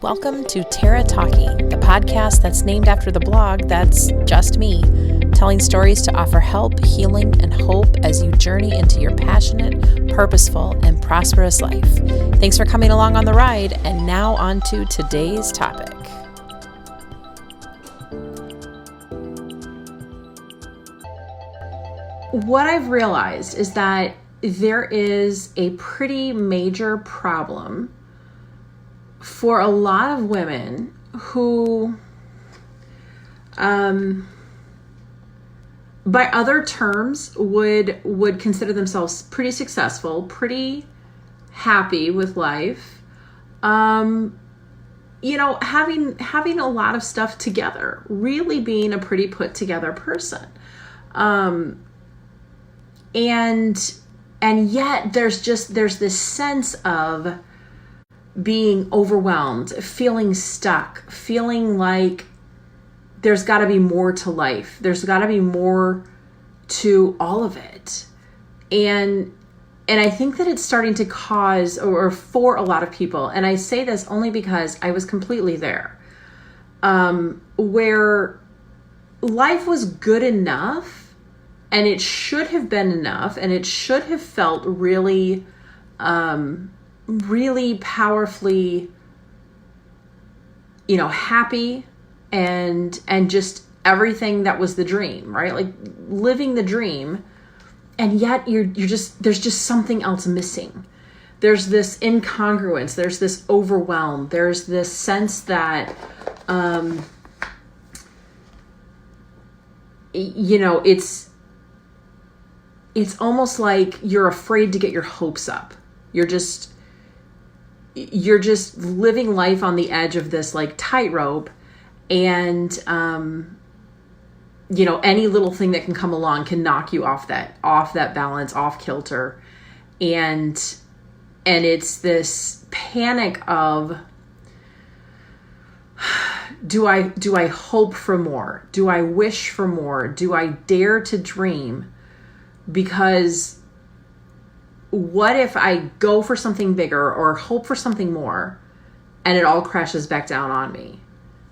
Welcome to Tara Talking, the podcast that's named after the blog that's just me, telling stories to offer help, healing, and hope as you journey into your passionate, purposeful, and prosperous life. Thanks for coming along on the ride, and now on to today's topic. What I've realized is that there is a pretty major problem for a lot of women who, by other terms, would consider themselves pretty successful, pretty happy with life, having a lot of stuff together, really being a pretty put together person. And yet there's this sense of being overwhelmed, feeling stuck, feeling like there's got to be more to life. There's got to be more to all of it. And I think that it's starting to cause, or for a lot of people, and I say this only because I was completely there, where life was good enough, and it should have been enough, and it should have felt really, really powerfully, happy and just everything that was the dream, right? Like living the dream. And yet there's just something else missing. There's this incongruence. There's this overwhelm. There's this sense that, it's almost like you're afraid to get your hopes up. You're just living life on the edge of this like tightrope, and any little thing that can come along can knock you off that balance, off kilter, and it's this panic of, do I hope for more? Do I wish for more? Do I dare to dream? Because what if I go for something bigger or hope for something more and it all crashes back down on me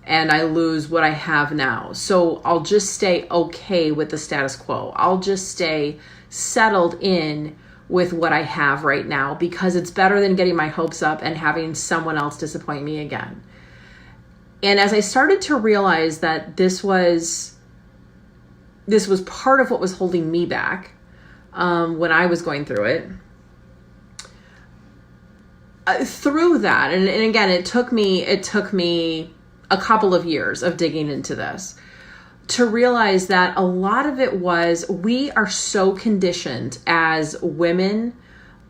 and I lose what I have now? So I'll just stay okay with the status quo. I'll just stay settled in with what I have right now because it's better than getting my hopes up and having someone else disappoint me again. And as I started to realize that this was part of what was holding me back when I was going through it, through that, and again, it took me a couple of years of digging into this to realize that a lot of it was, we are so conditioned as women,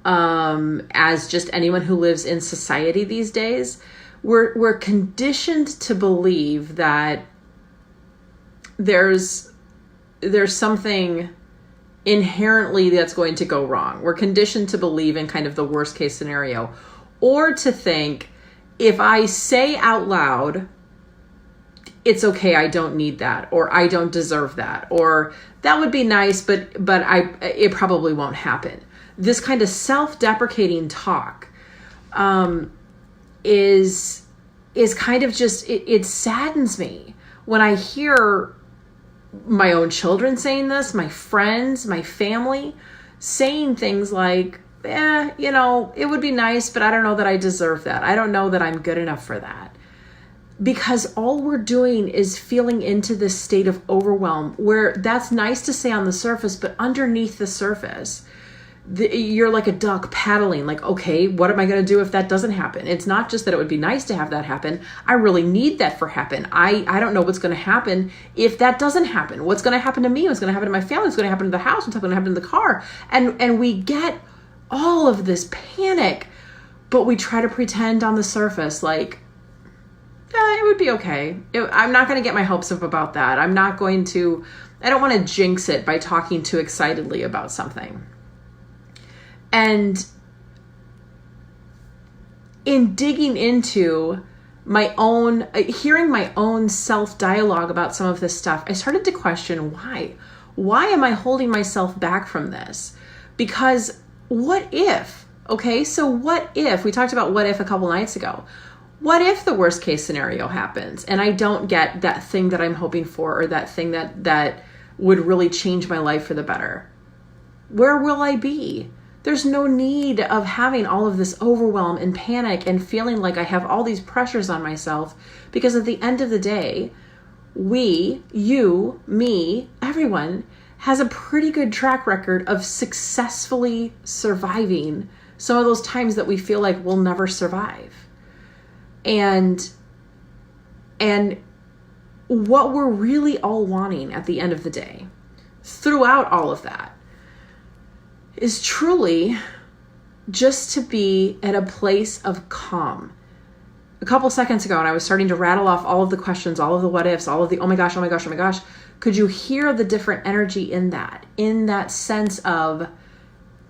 as just anyone who lives in society these days, we're conditioned to believe that there's something inherently that's going to go wrong. We're conditioned to believe in kind of the worst case scenario, or to think, if I say out loud, it's okay, I don't need that, or I don't deserve that, or that would be nice, but it probably won't happen. This kind of self-deprecating talk is kind of just, it saddens me when I hear my own children saying this, my friends, my family saying things like, it would be nice, but I don't know that I deserve that. I don't know that I'm good enough for that. Because all we're doing is feeling into this state of overwhelm, where that's nice to say on the surface, but underneath the surface, you're like a duck paddling, like, okay, what am I going to do if that doesn't happen? It's not just that it would be nice to have that happen. I really need that for happen. I don't know what's going to happen if that doesn't happen. What's going to happen to me? What's going to happen to my family? What's going to happen to the house? What's going to happen to the car? And we get all of this panic, but we try to pretend on the surface like, it would be okay. I'm not going to get my hopes up about that. I don't want to jinx it by talking too excitedly about something. And in digging into hearing my own self-dialogue about some of this stuff, I started to question why. Why am I holding myself back from this? Because what if, okay, so what if, we talked about what if a couple nights ago. What if the worst case scenario happens and I don't get that thing that I'm hoping for, or that thing that would really change my life for the better? Where will I be? There's no need of having all of this overwhelm and panic and feeling like I have all these pressures on myself, because at the end of the day, we, you, me, everyone has a pretty good track record of successfully surviving some of those times that we feel like we'll never survive. And what we're really all wanting at the end of the day, throughout all of that, is truly just to be at a place of calm. A couple seconds ago, and I was starting to rattle off all of the questions, all of the what ifs, all of the oh my gosh, oh my gosh, oh my gosh. Could you hear the different energy in that sense of,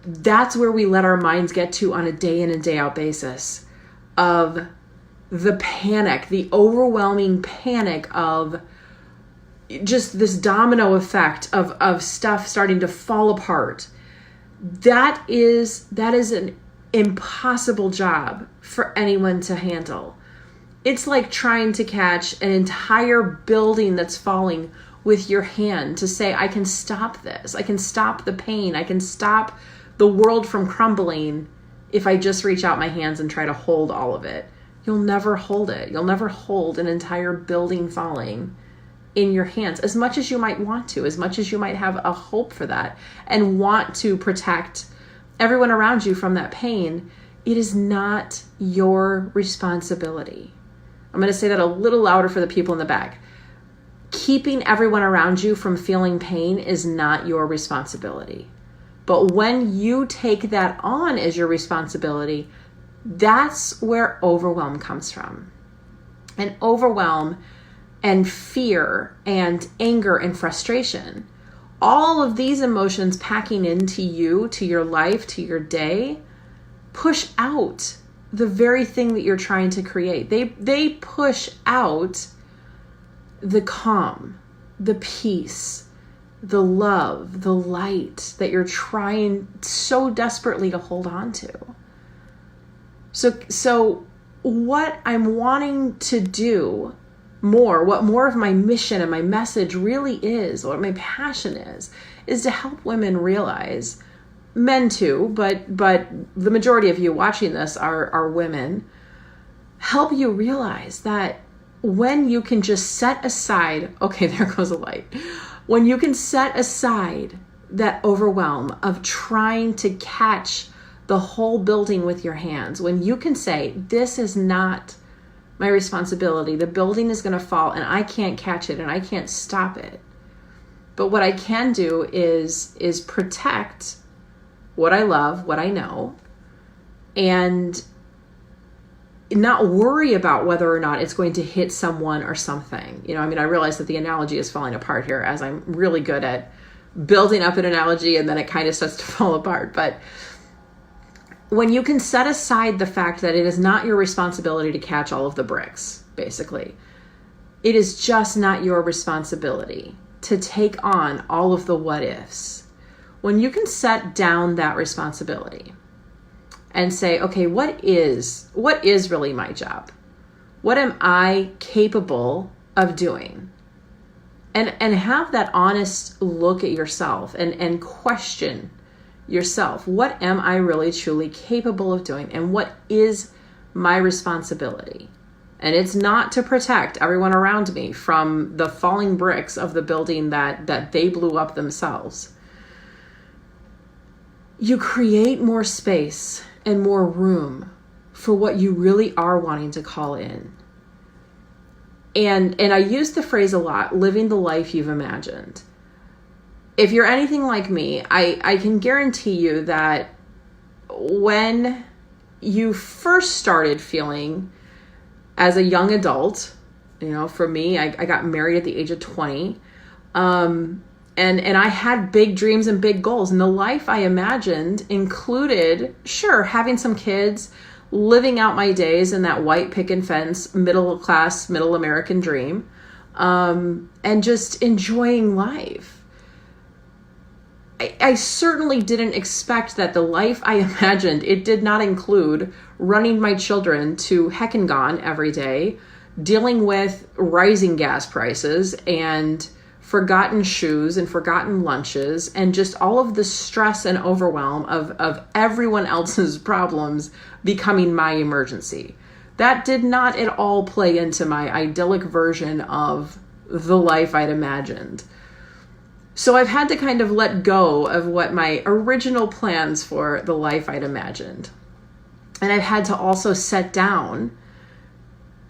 that's where we let our minds get to on a day in and day out basis, of the panic, the overwhelming panic of just this domino effect of stuff starting to fall apart. That is an impossible job for anyone to handle. It's like trying to catch an entire building that's falling with your hand, to say, I can stop this. I can stop the pain. I can stop the world from crumbling if I just reach out my hands and try to hold all of it. You'll never hold it. You'll never hold an entire building falling in your hands, as much as you might want to, as much as you might have a hope for that and want to protect everyone around you from that pain. It is not your responsibility. I'm going to say that a little louder for the people in the back. Keeping everyone around you from feeling pain is not your responsibility. But when you take that on as your responsibility, that's where overwhelm comes from. And overwhelm and fear and anger and frustration, all of these emotions packing into you, to your life, to your day, push out the very thing that you're trying to create. They push out the calm, the peace, the love, the light that you're trying so desperately to hold on to. So what I'm wanting to do more, what more of my mission and my message really is, what my passion is to help women realize, men too, but the majority of you watching this are women, help you realize that when you can just set aside, okay, there goes a light. When you can set aside that overwhelm of trying to catch the whole building with your hands, when you can say, this is not my responsibility, the building is going to fall and I can't catch it and I can't stop it. But what I can do is protect what I love, what I know, and not worry about whether or not it's going to hit someone or something. I realize that the analogy is falling apart here, as I'm really good at building up an analogy and then it kind of starts to fall apart. But when you can set aside the fact that it is not your responsibility to catch all of the bricks, basically, it is just not your responsibility to take on all of the what ifs. When you can set down that responsibility and say, okay, what is really my job? What am I capable of doing? And have that honest look at yourself and question yourself. What am I really truly capable of doing? And what is my responsibility? And it's not to protect everyone around me from the falling bricks of the building that they blew up themselves. You create more space and more room for what you really are wanting to call in. And I use the phrase a lot, living the life you've imagined. If you're anything like me, I can guarantee you that when you first started feeling as a young adult, for me, I got married at the age of 20, and I had big dreams and big goals. And the life I imagined included, sure, having some kids, living out my days in that white picket fence, middle class, middle American dream, and just enjoying life. I certainly didn't expect that the life I imagined, it did not include running my children to heck and gone every day, dealing with rising gas prices and forgotten shoes and forgotten lunches and just all of the stress and overwhelm of everyone else's problems becoming my emergency. That did not at all play into my idyllic version of the life I'd imagined. So I've had to kind of let go of what my original plans for the life I'd imagined. And I've had to also set down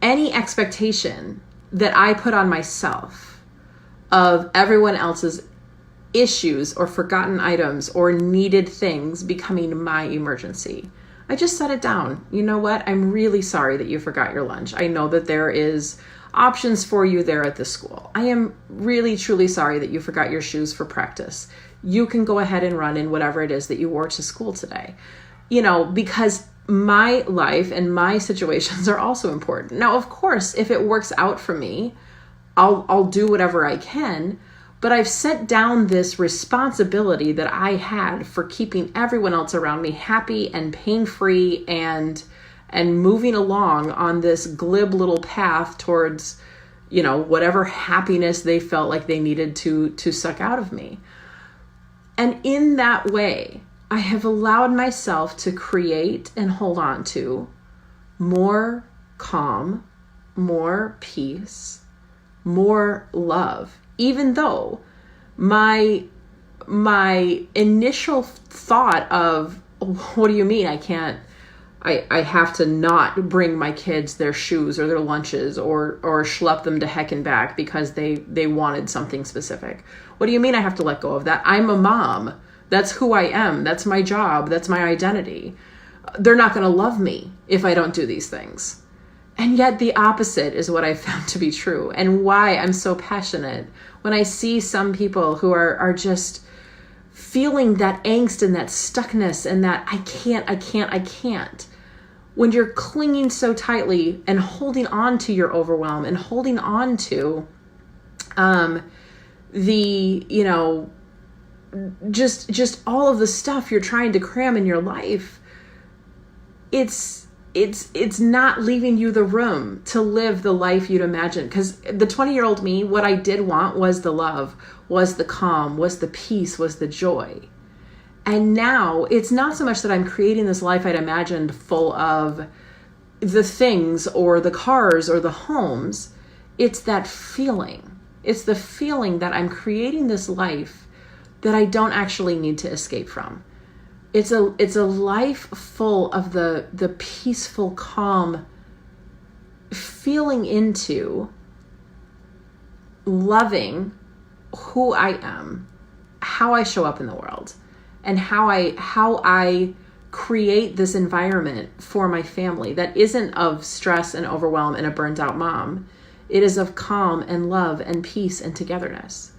any expectation that I put on myself of everyone else's issues or forgotten items or needed things becoming my emergency. I just set it down. You know what? I'm really sorry that you forgot your lunch. I know that there is options for you there at the school. I am really, truly sorry that you forgot your shoes for practice. You can go ahead and run in whatever it is that you wore to school today. Because my life and my situations are also important. Now, of course, if it works out for me, I'll do whatever I can, but I've set down this responsibility that I had for keeping everyone else around me happy and pain-free and moving along on this glib little path towards, whatever happiness they felt like they needed to suck out of me. And in that way, I have allowed myself to create and hold on to more calm, more peace, more love, even though my initial thought of, what do you mean I have to not bring my kids their shoes or their lunches or schlep them to heck and back because they wanted something specific. What do you mean I have to let go of that? I'm a mom. That's who I am. That's my job. That's my identity. They're not going to love me if I don't do these things. And yet the opposite is what I found to be true, and why I'm so passionate when I see some people who are just feeling that angst and that stuckness and that I can't. When you're clinging so tightly and holding on to your overwhelm and holding on to just all of the stuff you're trying to cram in your life, it's not leaving you the room to live the life you'd imagine. Because the 20-year-old me, what I did want was the love, was the calm, was the peace, was the joy. And now it's not so much that I'm creating this life I'd imagined full of the things or the cars or the homes. It's that feeling. It's the feeling that I'm creating this life that I don't actually need to escape from. It's a life full of the peaceful, calm, feeling into, loving who I am, how I show up in the world, and how I create this environment for my family that isn't of stress and overwhelm and a burnt out mom. It is of calm and love and peace and togetherness.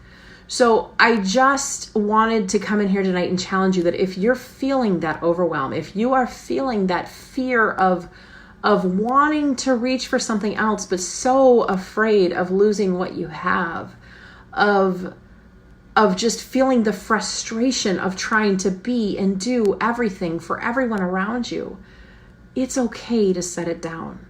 So I just wanted to come in here tonight and challenge you that if you're feeling that overwhelm, if you are feeling that fear of wanting to reach for something else, but so afraid of losing what you have, of just feeling the frustration of trying to be and do everything for everyone around you, it's okay to set it down.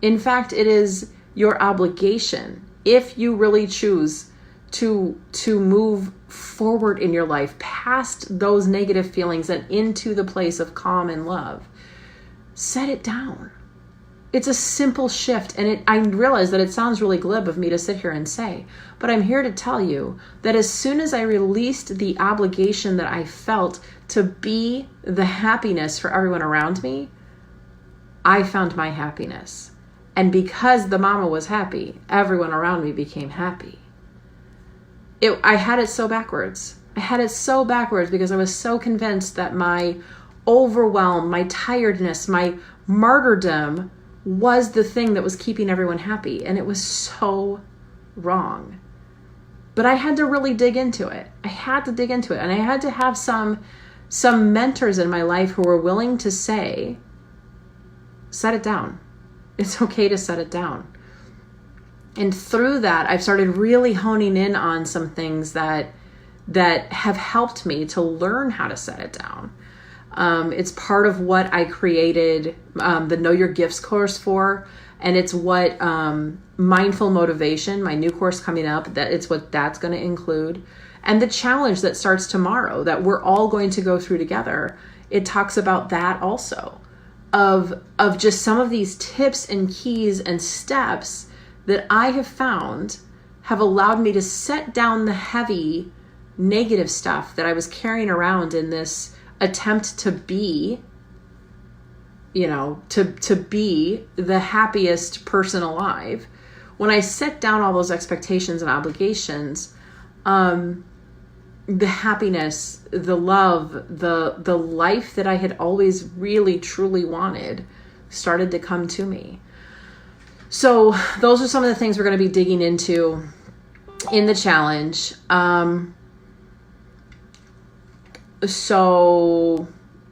In fact, it is your obligation, if you really choose to move forward in your life past those negative feelings and into the place of calm and love. Set it down. It's a simple shift, and I realize that it sounds really glib of me to sit here and say, but I'm here to tell you that as soon as I released the obligation that I felt to be the happiness for everyone around me, I found my happiness. And because the mama was happy, everyone around me became happy. I had it so backwards. I had it so backwards because I was so convinced that my overwhelm, my tiredness, my martyrdom was the thing that was keeping everyone happy. And it was so wrong. But I had to really dig into it. I had to dig into it. And I had to have some mentors in my life who were willing to say, set it down. It's okay to set it down. And through that, I've started really honing in on some things that that have helped me to learn how to set it down. It's part of what I created the Know Your Gifts course for, and it's what Mindful Motivation, my new course coming up, that it's what that's going to include. And the challenge that starts tomorrow that we're all going to go through together, it talks about that also, of just some of these tips and keys and steps that I have found have allowed me to set down the heavy negative stuff that I was carrying around in this attempt to be, to be the happiest person alive. When I set down all those expectations and obligations, the happiness, the love, the life that I had always really, truly wanted started to come to me. So those are some of the things we're going to be digging into in the challenge. So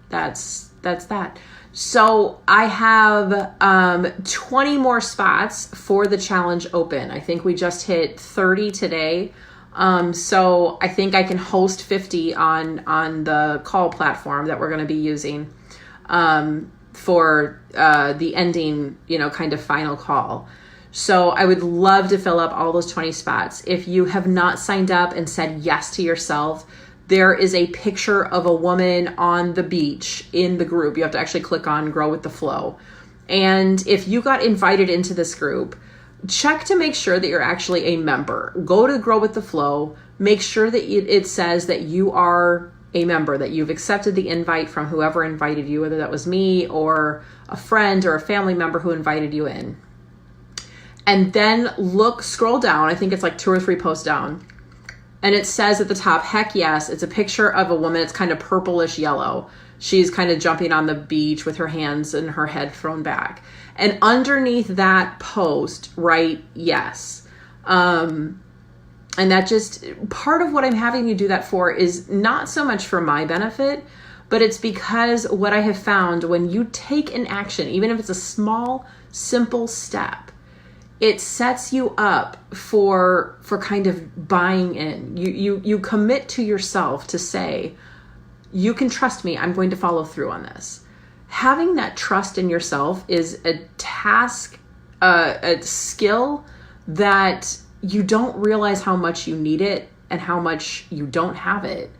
that's that. So I have 20 more spots for the challenge open. I think we just hit 30 today. So I think I can host 50 on the call platform that we're going to be using for the ending, kind of final call. So I would love to fill up all those 20 spots. If you have not signed up and said yes to yourself, there is a picture of a woman on the beach in the group. You have to actually click on Grow with the Flow. And if you got invited into this group, check to make sure that you're actually a member. Go to Grow with the Flow. Make sure that it says that you are a member, that you've accepted the invite from whoever invited you, whether that was me or a friend or a family member who invited you in. And then scroll down. I think it's like 2 or 3 posts down. And it says at the top, heck yes, it's a picture of a woman. It's kind of purplish yellow. She's kind of jumping on the beach with her hands and her head thrown back. And underneath that post, write yes. And that just, part of what I'm having you do that for is not so much for my benefit, but it's because what I have found when you take an action, even if it's a small, simple step, it sets you up for kind of buying in. You commit to yourself to say, you can trust me, I'm going to follow through on this. Having that trust in yourself is a task, a skill that you don't realize how much you need it and how much you don't have it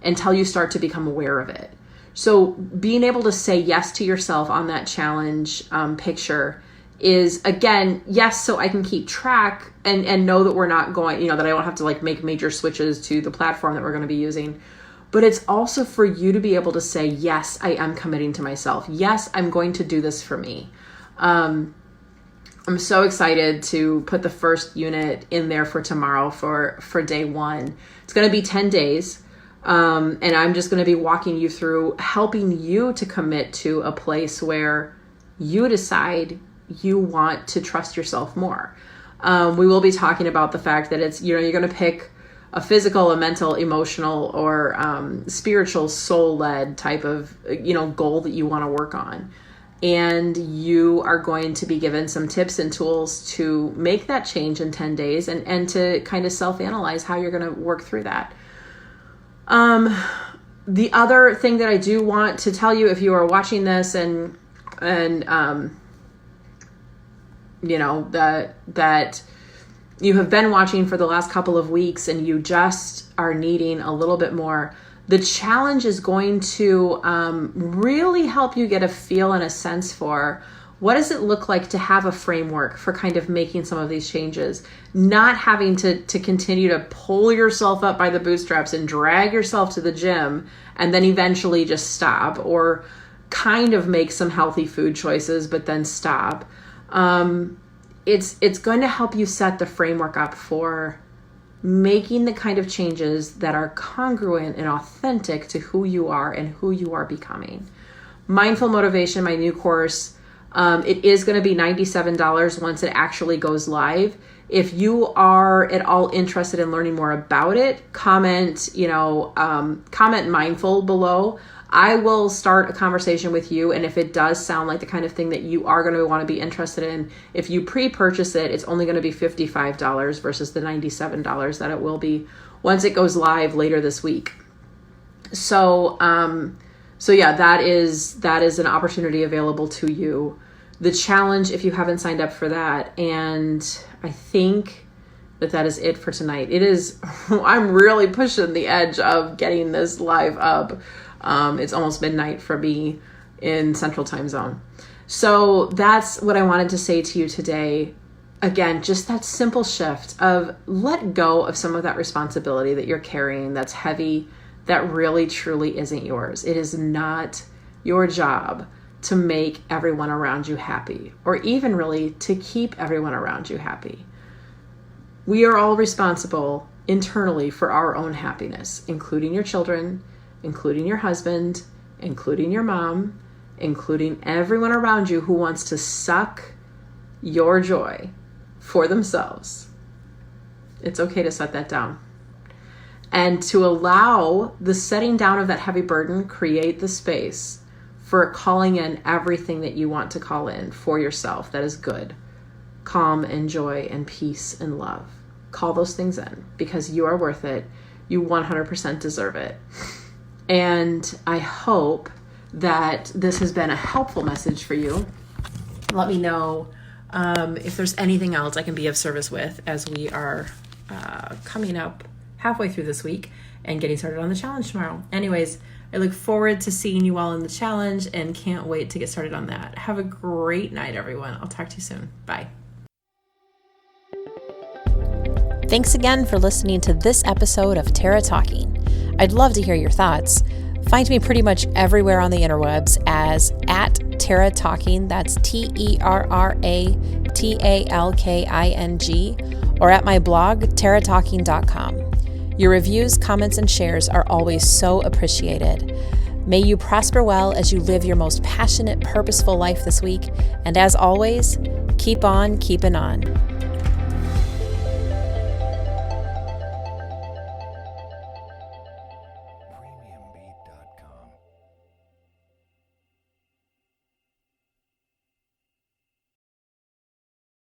until you start to become aware of it. So being able to say yes to yourself on that challenge picture is, again, yes, so I can keep track and know that we're not going, that I don't have to make major switches to the platform that we're going to be using. But it's also for you to be able to say, yes, I am committing to myself. Yes, I'm going to do this for me. I'm so excited to put the first unit in there for tomorrow for day 1. It's going to be 10 days. And I'm just going to be walking you through, helping you to commit to a place where you decide you want to trust yourself more. We will be talking about the fact that it's, you're going to pick a physical, a mental, emotional, or spiritual, soul-led type of, goal that you want to work on. And you are going to be given some tips and tools to make that change in 10 days and to kind of self-analyze how you're going to work through that. The other thing that I do want to tell you, if you are watching this and that you have been watching for the last couple of weeks and you just are needing a little bit more, the challenge is going to really help you get a feel and a sense for what does it look like to have a framework for kind of making some of these changes, not having to continue to pull yourself up by the bootstraps and drag yourself to the gym and then eventually just stop, or kind of make some healthy food choices but then stop. It's going to help you set the framework up for making the kind of changes that are congruent and authentic to who you are and who you are becoming. Mindful Motivation, my new course, it is going to be $97 once it actually goes live. If you are at all interested in learning more about it, comment mindful below. I will start a conversation with you, and if it does sound like the kind of thing that you are going to want to be interested in, if you pre-purchase it, it's only going to be $55 versus the $97 that it will be once it goes live later this week. So yeah, that is an opportunity available to you. The challenge, if you haven't signed up for that, and I think that is it for tonight. It is, I'm really pushing the edge of getting this live up. It's almost midnight for me in Central Time Zone. So that's what I wanted to say to you today. Again, just that simple shift of let go of some of that responsibility that you're carrying that's heavy, that really truly isn't yours. It is not your job to make everyone around you happy, or even really to keep everyone around you happy. We are all responsible internally for our own happiness, including your children, including your husband, including your mom, including everyone around you who wants to suck your joy for themselves. It's okay to set that down. And to allow the setting down of that heavy burden, create the space for calling in everything that you want to call in for yourself that is good. Calm and joy and peace and love. Call those things in because you are worth it. You 100% deserve it. And I hope that this has been a helpful message for you. Let me know if there's anything else I can be of service with as we are coming up halfway through this week and getting started on the challenge tomorrow. Anyways, I look forward to seeing you all in the challenge and can't wait to get started on that. Have a great night, everyone. I'll talk to you soon. Bye. Thanks again for listening to this episode of Tara Talking. I'd love to hear your thoughts. Find me pretty much everywhere on the interwebs as @Tara Talking, that's TERRATALKING, or at my blog, taratalking.com. Your reviews, comments, and shares are always so appreciated. May you prosper well as you live your most passionate, purposeful life this week. And as always, keep on keeping on.